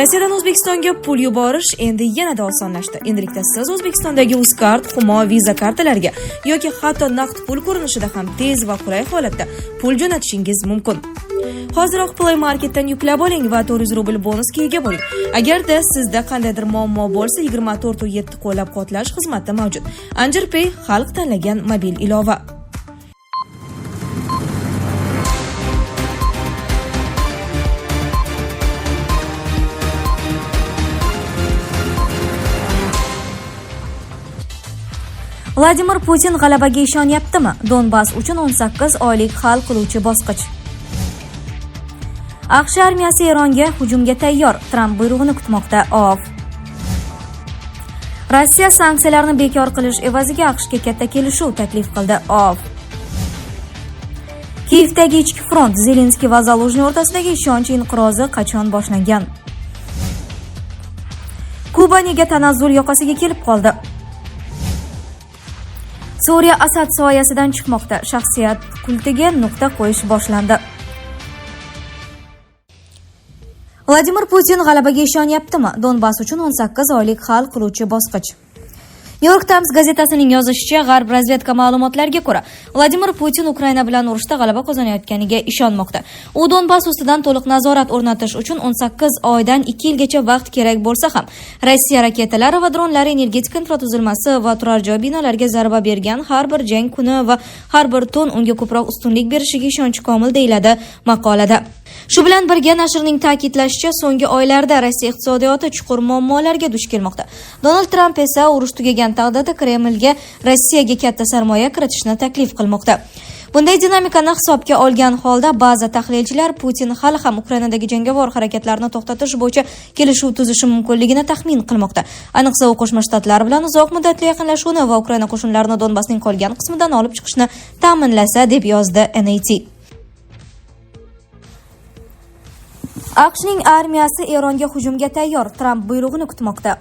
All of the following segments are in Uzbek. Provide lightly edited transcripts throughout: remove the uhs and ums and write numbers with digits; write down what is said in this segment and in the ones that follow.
Rossiyadan O'zbekistonga pul yuborish endi yanada osonlashdi. Endilikda siz O'zbekistondagi Uzcard, Humo, Visa kartalariga yoki hatto naqd pul ko'rinishida ham tez va qulay holatda pul jo'natishingiz mumkin. Hoziroq Play Marketdan yuklab oling va 400 rubl bonusga ega bo'ling. Agarda sizda qandaydir muammo bo'lsa, 24/7 qo'llab-quvvatlash xizmati mavjud. Anjir Pay xalq tanlagan mobil ilova. Vladimir Putin g'alabaga ishonyaptimi? Donbass uchun 18 oylik hal qiluvchi bosqich. AQSh armiyasi Eronga hujumga tayyor. Tramp buyrug'ini kutmoqda. Rossiya sanksiyalarni bekor qilish evaziga AQShga katta kelishuv taklif qildi. Kiyevdagi ichki front, Zelenskiy va Zaluzhniy o'rtasidagi ishonch inqirozi qachon boshlangan? Kuba nega tanazzul yoqasiga kelib qoldi? Suriya Asad soyasidan chiqmoqda. Shaxsiyat kultiga nuqta qo'yish boshlandi. Vladimir Putin g'alabaga ishonyaptimi? Donbass uchun 18 oylik hal qiluvchi bosqich. New York Times gazetasining yozishicha, G'arb razvedka ma'lumotlariga ko'ra, Vladimir Putin Ukraina bilan urushda g'alaba qozonayotganiga ishonmoqda. U Donbass ustidan to'liq nazorat o'rnatish uchun 18 oydan 2 yilgacha vaqt kerak bo'lsa ham, Rossiya raketalari va dronlari energetika infratuzilmasi va turar joy binolarga zarba bergan har bir jang kuni va har bir tun unga ko'proq ustunlik berishiga ishonchi komil deyiladi maqolada. Shu bilan birga nashrning ta'kidlashicha, so'nggi oylarda Rossiya iqtisodiyoti chuqur muammolarga duch kelmoqda. Donald Tramp esa urush tugagan taqdirda Kremlga Rossiyaga katta sarmoya kiritishni taklif qilmoqda. Bunday dinamikani hisobga olgan holda ba'zi tahlilchilar Putin hali ham Ukrainadagi jangovar harakatlarni to'xtatish bo'yicha kelishuv tuzishi mumkinligini taxmin qilmoqda. Ayniqsa, u Qo'shma Shtatlar bilan uzoq muddatli yaqinlashuvni va Ukraina qo'shinlarini Donbassning qolgan qismidan olib chiqishni ta'minlasa, deb yozdi NAT. AQShning armiyasi Eronga hujumga tayyor. Tramp buyrug'ini kutmoqda.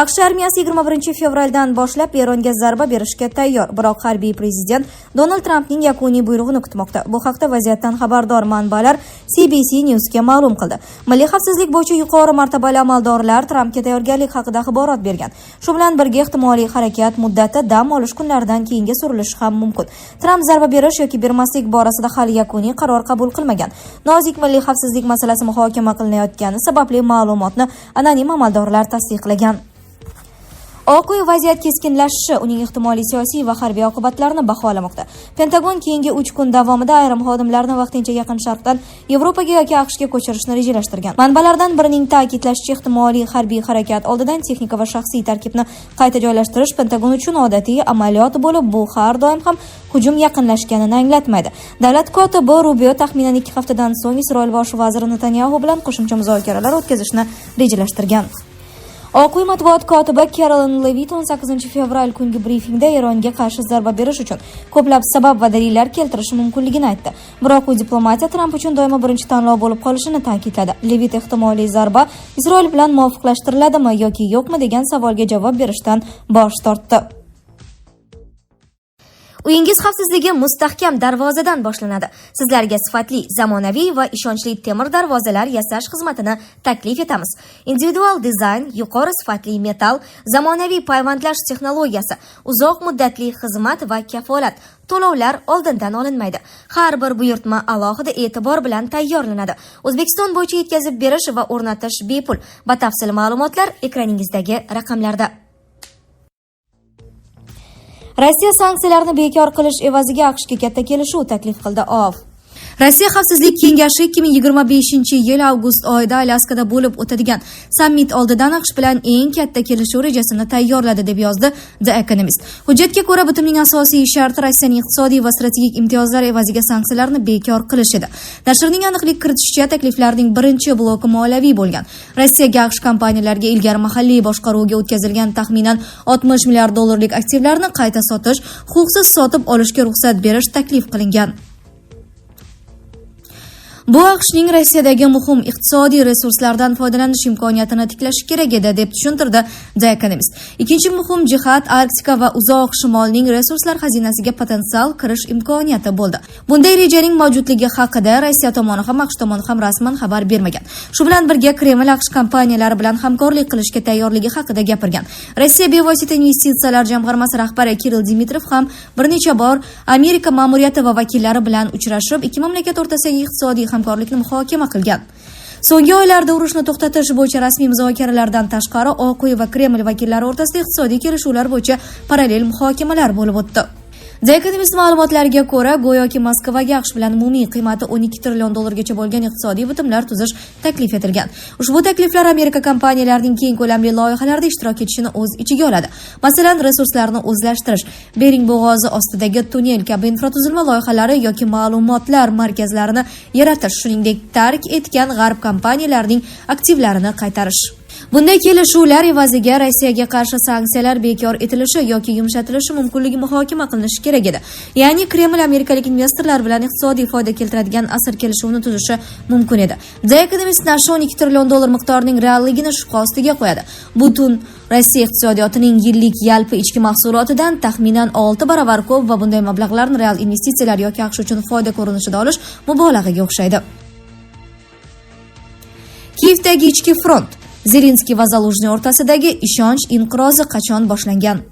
AQSh armiyasi 21 fevraldan boshlab Eronga zarba berishga tayyor. Biroq harbiy prezident Donald Trampning yakuniy buyrug'ini kutmoqda. Bu haqda vaziyatdan xabardor manbalar CBC News'ga ma'lum qildi. Milliy xavfsizlik bo'yicha yuqori martabali amaldorlar Trampga tayyorgarlik haqida axborot bergan. Shu bilan birga ehtimoliy harakat muddati dam olish kunlaridan keyinga surilishi ham mumkin. Tramp zarba berish yoki bermaslik borasida hali yakuniy qaror qabul qilmagan. Nozik milliy xavfsizlik masalasi muhokama qilinayotgani sababli ma'lumotni anonim amaldorlar tasdiqlagan. Oq uy vaziyat keskinlashishi, uning ehtimoliy siyosiy va harbiy oqibatlarini baholamoqda. Pentagon keyingi 3 kun davomida ayrim xodimlarni vaqtincha Yaqin Sharqdan Yevropaga yoki AQShga ko'chirishni rejalashtirgan. Manbalardan birining ta'kidlashicha, ehtimoliy harbiy harakat oldidan texnika va shaxsiy tarkibni qayta joylashtirish Pentagon uchun odatiy amaliyot bo'lib, bu har doim ham hujum yaqinlashganini anglatmaydi. Davlat kotibi Rubio taxminan 2 haftadan so'ng Isroil bosh vaziri Netanyahu bilan qo'shimcha muzokaralar o'tkazishni rejalashtirgan. Oq uy matbuot kotibi Carolyn Levitt 18 fevral kungi brifingda Eronga qarshi zarba berish uchun ko'plab sabab va dalillar keltirishi mumkinligini aytdi. Biroq u diplomatiya Tramp uchun doimo birinchi tanlov bo'lib qolishini ta'kidladi. Levitt ehtimoliy zarba Isroil bilan muvofiqlashtiriladimi yoki yo'qmi degan savolga javob berishdan bosh tortdi. Uyingiz xavfsizligi mustahkam darvozadan boshlanadi. Sizlarga sifatli, zamonaviy va ishonchli temir darvozalar yasash xizmatini taklif etamiz. Individual dizayn, yuqori sifatli metal, zamonaviy payvandlash texnologiyasi, uzoq muddatli xizmat va kafolat. To'lovlar oldindan olinmaydi. Har bir buyurtma alohida e'tibor bilan tayyorlanadi. O'zbekiston bo'yicha yetkazib berish va o'rnatish bepul. Batafsil ma'lumotlar ekraningizdagi raqamlarda. Rossiya sanksiyalarni bekor qilish evaziga AQShga katta kelishuv taklif qildi. Rossiya Xavfsizlik kengashi 2025-yil avgust oyida Alyaskada bo'lib o'tadigan sammit oldidan AQSh bilan eng katta kelishuv rejasini tayyorladi, deb yozdi The Economist. Hujjatga ko'ra, bitimning asosiy sharti Rossiyaning iqtisodiy va strategik imtiyozlari evaziga sanksiyalarni bekor qilish edi. Nashrning aniqlik kiritishicha, takliflarning birinchi bloki moliyaviy bo'lgan. Rossiyaga AQSh kompaniyalariga ilgari mahalliy boshqaruvga o'tkazilgan taxminan 60 milliard dollarlik aktivlarni qayta sotish, huquqsiz sotib olishga ruxsat berish taklif qilingan. Bu AQShning Rossiyadagi muhim iqtisodiy resurslardan foydalanish imkoniyatini tiklash kerak edi, deb tushuntirdi The Economist. Ikkinchi muhim jihat Arktika va uzoq shimolning resurslar xazinasiga potensial kirish imkoniyati bo'ldi. Bunday rejaning mavjudligi haqida Rossiya tomoni ham AQSh tomoni ham rasman xabar bermagan. Shu bilan birga Kreml AQSh kompaniyalari bilan hamkorlik qilishga tayyorligi haqida gapirgan. Rossiya bevosita investitsiyalar jamg'armasi rahbari Kirill Dmitriyev ham bir necha bor Amerika ma'muriyati va vakillari bilan uchrashib, ikki mamlakat o'rtasidagi iqtisodiy hamkorlikni muhokama qilgan. So'nggi oylarda urushni to'xtatish bo'yicha rasmiy muzokaralardan tashqari Oq uy va Kreml vakillari o'rtasida iqtisodiy kelishuvlar bo'yicha parallel muhokamalar bo'lib o'tdi. The Economist ma'lumotlariga ko'ra, go'yoki Moskvaga AQSh bilan umumiy qiymati 12 trillion dollargacha bo'lgan iqtisodiy bitimlar tuzish taklif etilgan. Ushbu takliflar Amerika kompaniyalarining keng ko'lamli loyihalarda ishtirok etishini o'z ichiga oladi. Masalan, resurslarni o'zlashtirish, Bering bo'g'ozi ostidagi tunnel kabi infratuzilma loyihalari yoki ma'lumotlar markazlarini yaratish, shuningdek tark etgan g'arb kompaniyalarining aktivlarini qaytarish. Bunday kelishuvlar evaziga Rossiyaga qarshi sanksiyalar bekor etilishi yoki yumshatilishi mumkinligi muhokama qilinishi kerak edi. Ya'ni Kreml amerikalik investorlar bilan iqtisodiy foyda keltiradigan asr kelishuvini tuzishi mumkin edi. The Economist nashri 12 trillion dollar miqdorining realligini shubha ostiga qo'yadi. Butun Rossiya iqtisodiyotining yillik yalpi ichki mahsulotidan taxminan 6 baravar ko'p va bunday mablag'larni real investitsiyalar yoki AQSh uchun foyda ko'rinishida olish mubolag'aga o'xshaydi. Kiyevdagi ichki front, Zelenskiy va Zaluzhniy o'rtasidagi ishonch inqirozi qachon boshlangan?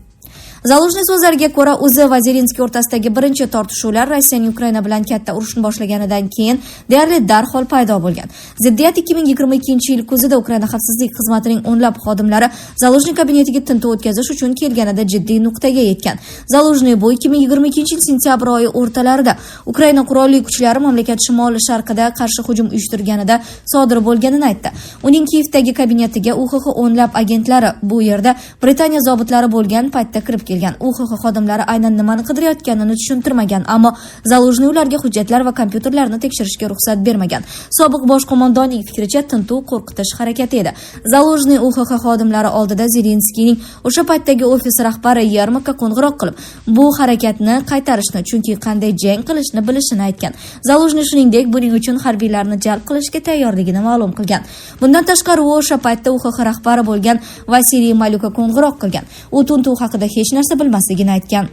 Zaluzhniy so'zlariga ko'ra, o'zi va Zelenskiy o'rtasidagi birinchi tortishuvlar Rossiyaning Ukraina bilan katta urushni boshlaganidan keyin deyarli darhol paydo bo'lgan. Ziddiyat 2022-yil kuzida Ukraina xavfsizlik xizmatining o'nlab xodimlari Zaluzhniy kabinetiga tintuv o'tkazish uchun kelganida jiddiy nuqtaga yetgan. Zaluzhniy bu 2022-yil sentyabr oyi o'rtalarida Ukraina qurolli kuchlari mamlakat shimoli-sharqida qarshi hujum uyushtirganida sodir bo'lganini aytdi. Uning Kiyevdagi kabinetiga UXX o'nlab agentlari bu yerda Britaniya zobitlari bo'lgan paytda kirib kelgan. UXX xodimlari aynan nimani qidirayotganini tushuntirmagan, ammo Zaluzhniy ularga hujjatlar va kompyuterlarni tekshirishga ruxsat bermagan. Sobiq bosh qo'mondonning fikricha, tintuv qo'rqitish harakati edi. Zaluzhniy UXX xodimlari oldida Zelenskiyning o'sha paytdagi ofis rahbari Yermakka qo'ng'iroq qilib, bu harakatni qaytarishni, chunki qanday jang qilishni bilishini aytgan. Zaluzhniy shuningdek buning uchun harbiylarni jalb qilishga tayyorligini ma'lum qilgan. Bundan tashqari u o'sha paytda UXX rahbari bo'lgan Vasiliy Malyukka qo'ng'iroq qilgan. U tintuv haqida hech narsa bilmasligini aytgan.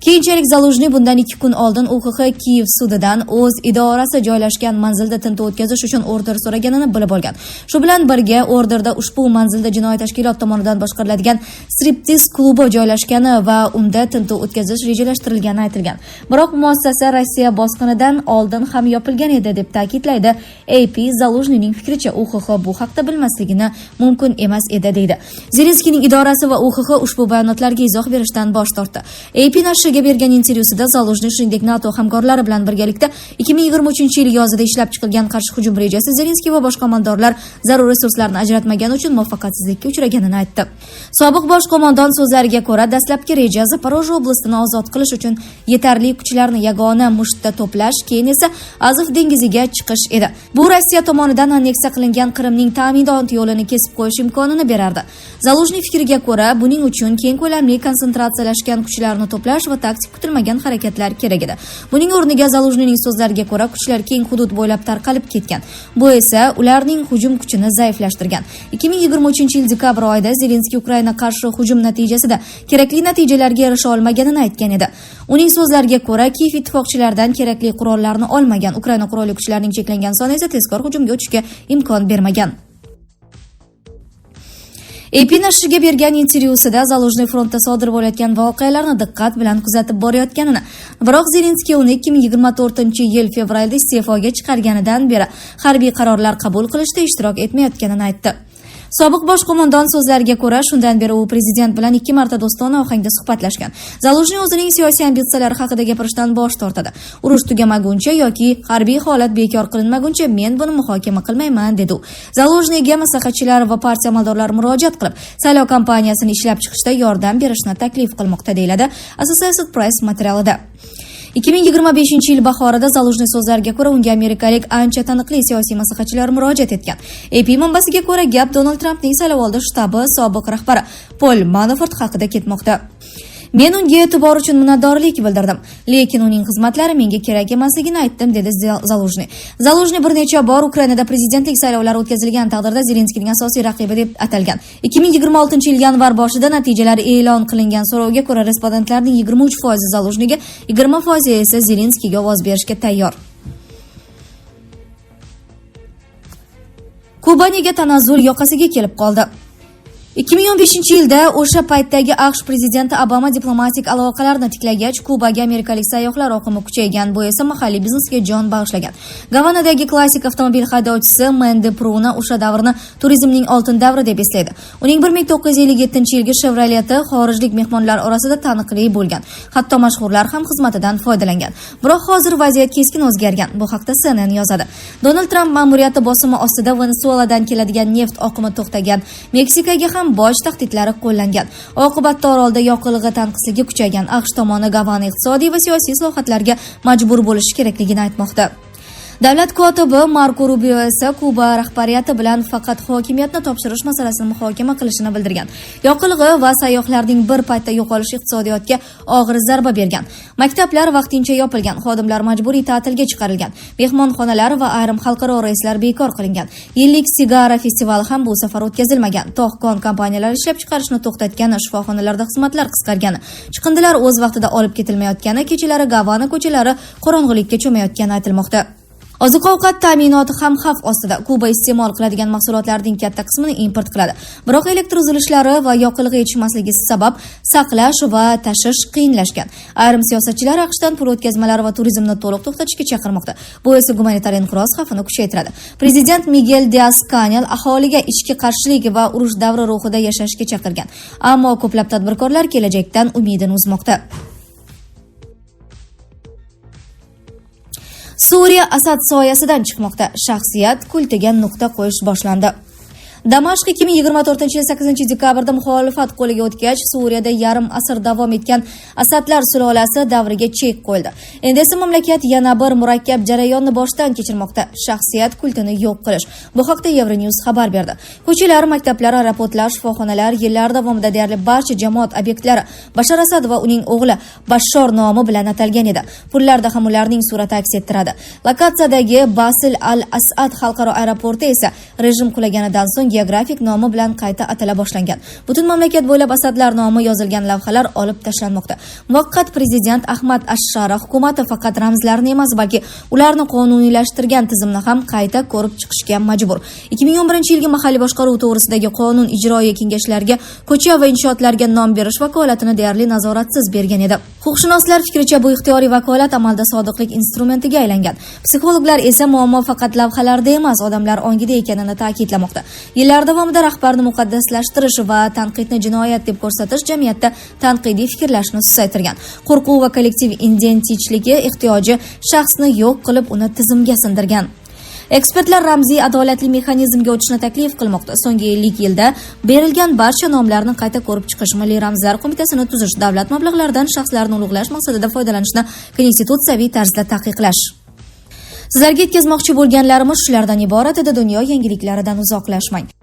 Keyinchalik Zaluzhniy bundan 2 kun oldin UXX Kiyev sudidan o'z idorasi joylashgan manzilda tintuv o'tkazish uchun order so'raganini bilib olgan. Shu bilan birga orderda ushbu manzilda jinoiy tashkilot tomonidan boshqariladigan striptiz klubi joylashgani va unda tintuv o'tkazish rejalashtirilgani aytilgan. Biroq muassasa Rossiya bosqinidan oldin ham yopilgan edi, deb ta'kidlaydi AP. Zaluzhniyning fikricha, UXX bu haqda bilmasligini mumkin emas edi, deydi. Zelenskiyning idorasi va UXX ushbu bayonotlarga izoh berishdan bosh tortdi. AP nashriga bergan intervyusida Zaluzhniy shuningdek NATO hamkorlari bilan birgalikda 2023-yil yozida ishlab chiqilgan qarshi hujum rejasi Zelenskiy va boshqa amaldorlar zarur resurslarni ajratmagani uchun muvaffaqiyatsizlikka uchraganini aytdi. Sobiq bosh qo'mondon so'zlariga ko'ra, dastlabki reja Zaporojye oblastini ozod qilish uchun yetarli kuchlarni yagona mushtda to'plash, keyin esa Azov dengiziga chiqish edi. Bu Rossiya tomonidan anneksiya qilingan Qrimning ta'minot yo'lini kesib qo'yish imkonini berardi. Zaluzhniy fikriga ko'ra, buning uchun keng ko'lamli konsentratsiyalashgan kuchlarni to'plash va taktik kutilmagan harakatlar kerak edi. Buning o'rniga Zaluzhniyning so'zlariga ko'ra, kuchlar keng hudud bo'ylab tarqalib ketgan. Bu esa ularning hujum kuchini zaiflashtirgan. 2023-yil dekabr oyida Zelenskiy Ukraina qarshi hujum natijasida kerakli natijalarga erisha olmaganini aytgan edi. Uning so'zlariga ko'ra, Kiyev ittifoqchilaridan kerakli qurollarni olmagan. Ukraina qurolli kuchlarining cheklangan soni esa tezkor hujumga o'tishga imkon bermagan. AP nashriga bergan intervyusida Zaluzhniy frontda sodir bo'layotgan voqealarni diqqat bilan kuzatib borayotganini, biroq Zelenskiy uni 2024-yil fevralda iste'foga chiqarganidan beri harbiy qarorlar qabul qilishda ishtirok etmayotganini aytdi. Sobiq bosh qo'mondon so'zlariga ko'ra, shundan beri u prezident bilan 2 marta do'stona ohangda suhbatlashgan. Zaluzhniy o'zining siyosiy ambitsiyalari haqida gapirishdan bosh tortadi. Urush tugamaguncha yoki harbiy holat bekor qilinmaguncha men buni muhokama qilmayman, dedi u. Zaluzhniyga maslahatchilar va partiya amaldorlari murojaat qilib, saylov kampaniyasini ishlab chiqishda yordam berishni taklif qilmoqda, deyiladi Associated Press materialida. 2025-yil bahorida Zaluzhniy so'zlariga ko'ra, unga amerikalik ancha taniqli siyosiy maslahatchilar murojaat etgan. AP manbasiga ko'ra, gap Donald Trampning saylovoldi shtabi sobiq rahbari Paul Manafort haqida ketmoqda. Men unga e'tibor uchun minnatdorlik bildirdim, lekin uning xizmatlari menga kerak emasligini aytdim, dedi Zaluzhniy. Zaluzhniy bir necha bor Ukrainada prezidentlik saylovlari o'tkazilgan taqdirda Zelenskiyning asosiy raqibi deb atalgan. 2026-yil yanvar boshida natijalar e'lon qilingan so'rovga ko'ra respondentlarning 23% Zaluzhniyga, 20% esa Zelenskiyga ovoz berishga tayyor. Kuba nega tanazzul yoqasiga kelib qoldi? 2015-yilda o'sha paytdagi AQSh prezidenti Obama diplomatik aloqalarni tiklagach, Kubaga amerikalik sayyohlar oqimi kuchaygan, bu esa mahalliy biznesga jon bag'ishlagan. Gavanadagi klassik avtomobil haydovchisi Mandy Pruna o'sha davrni turizmning oltin davri deb eslaydi. Uning 1957-yilgi Chevrolet'i xorijlik mehmonlar orasida taniqli bo'lgan. Hatto mashhurlar ham xizmatidan foydalangan. Biroq hozir vaziyat keskin o'zgargan. Bu haqda CNN yozadi. Donald Tramp ma'muriyati bosimi ostida Venesueladan keladigan neft oqimi to'xtagan. Meksikaga ham boj tahdidlari qo'llangan. Oqibatda orolda yoqilg'i tanqisligi kuchaygan. AQSh tomoni Gavana iqtisodiy va siyosiy islohotlarga majbur bo'lishi kerakligini aytmoqda. Davlat kotibi Marko Rubio esa Kuba rahbariyati bilan faqat hokimiyatni topshirish masalasini muhokama qilishini bildirgan. Yoqilg'i va sayyohlarning bir paytda yo'qolishi iqtisodiyotga og'ir zarba bergan. Maktablar vaqtincha yopilgan, xodimlar majburiy ta'tilga chiqarilgan, mehmonxonalar va ayrim xalqaro reyslar bekor qilingan. Yillik sigara festivali ham bu safar o'tkazilmagan. Tog' kompaniyalari ishlab chiqarishni to'xtatgani, shifoxonalarda xizmatlar qisqargani, chiqindilar o'z vaqtida olib ketilmayotgani, kechalari Gavana ko'chalari qorong'ulikka cho'mayotgani aytilmoqda. Oziq-ovqat ta'minoti ham xavf ostida. Kuba iste'mol qiladigan mahsulotlarning katta qismini import qiladi. Biroq elektr uzilishlari va yoqilg'i yetishmasligi sabab saqlash va tashish qiyinlashgan. Ayrim siyosatchilar AQShdan pul o'tkazmalari va turizmni to'liq to'xtatishga chaqirmoqda. Bu esa gumanitar inqiroz xavfini kuchaytiradi. Prezident Miguel Diaz-Canel aholiga ichki qarshilik va urush davri ruhida yashashga chaqirgan. Ammo ko'plab tadbirkorlar kelajakdan umidini uzmoqda. Suriya Asad soyasidan chiqmoqda. Shaxsiyat kultiga nuqta qo'yish boshlandi. Damashq 2024-yil 8-dekabrda muxolifat qo'liga o'tgach, Suriyada yarim asr davom etgan Asadlar sulolasi davriga chek qo'yildi. Endi esa mamlakat yana bir murakkab jarayonni boshdan kechirmoqda. Shaxsiyat kultini yo'q qilish. Bu haqda Euronews xabar berdi. Ko'chalar, maktablar, aeroportlar, shifoxonalar yillar davomida deyarli barcha jamoat obyektlari Bashar Asad va uning o'g'li Bashor nomi bilan atalgan edi. Pullarda ham ularning surati aks ettiradi. Lokatsiyadagi Basil al-Asad xalqaro aeroporti esa rejim qulaganidan so'ng geografik nomi bilan qayta atala boshlangan. Butun mamlakat bo'ylab Asadlar nomi yozilgan lavhalar olib tashlanmoqda. Muvaqqat prezident Ahmad Ashshara hukumati faqat ramzlarni emas, balki ularni qonuniylashtirgan tizimni ham qayta ko'rib chiqishga majbur. 2011-yilgi mahalliy boshqaruv to'g'risidagi qonun ijroiya kengashlariga ko'cha va inshootlarga nom berish vakolatini deyarli nazoratsiz bergan edi. Huquqshunoslar fikricha bu ixtiyoriy vakolat amalda sodiqlik instrumentiga aylangan. Psixologlar esa muammo faqat lavhalarda emas, odamlar ongida ekanini ta'kidlamoqda. Yillar davomida rahbarni muqaddaslashtirish va tanqidni jinoyat deb ko'rsatish jamiyatda tanqidiy fikrlashni susaytirgan. Qo'rquv va kollektiv identitetlik ehtiyoji shaxsni yo'q qilib, uni tizimga sindirgan. Ekspertlar ramziy adolatli mexanizmga o'tishni taklif qilmoqda. So'nggi 50 yilda berilgan barcha nomlarni qayta ko'rib chiqish, Milliy ramzlar qo'mitasini tuzish, davlat mablag'laridan shaxslarni ulug'lash maqsadida foydalanishni konstitutsiyaviy tarzda taqiqlash. Sizlarga yetkazmoqchi bo'lganlarimiz shulardan iborat edi. Dunyo yangiliklaridan uzoqlashmang.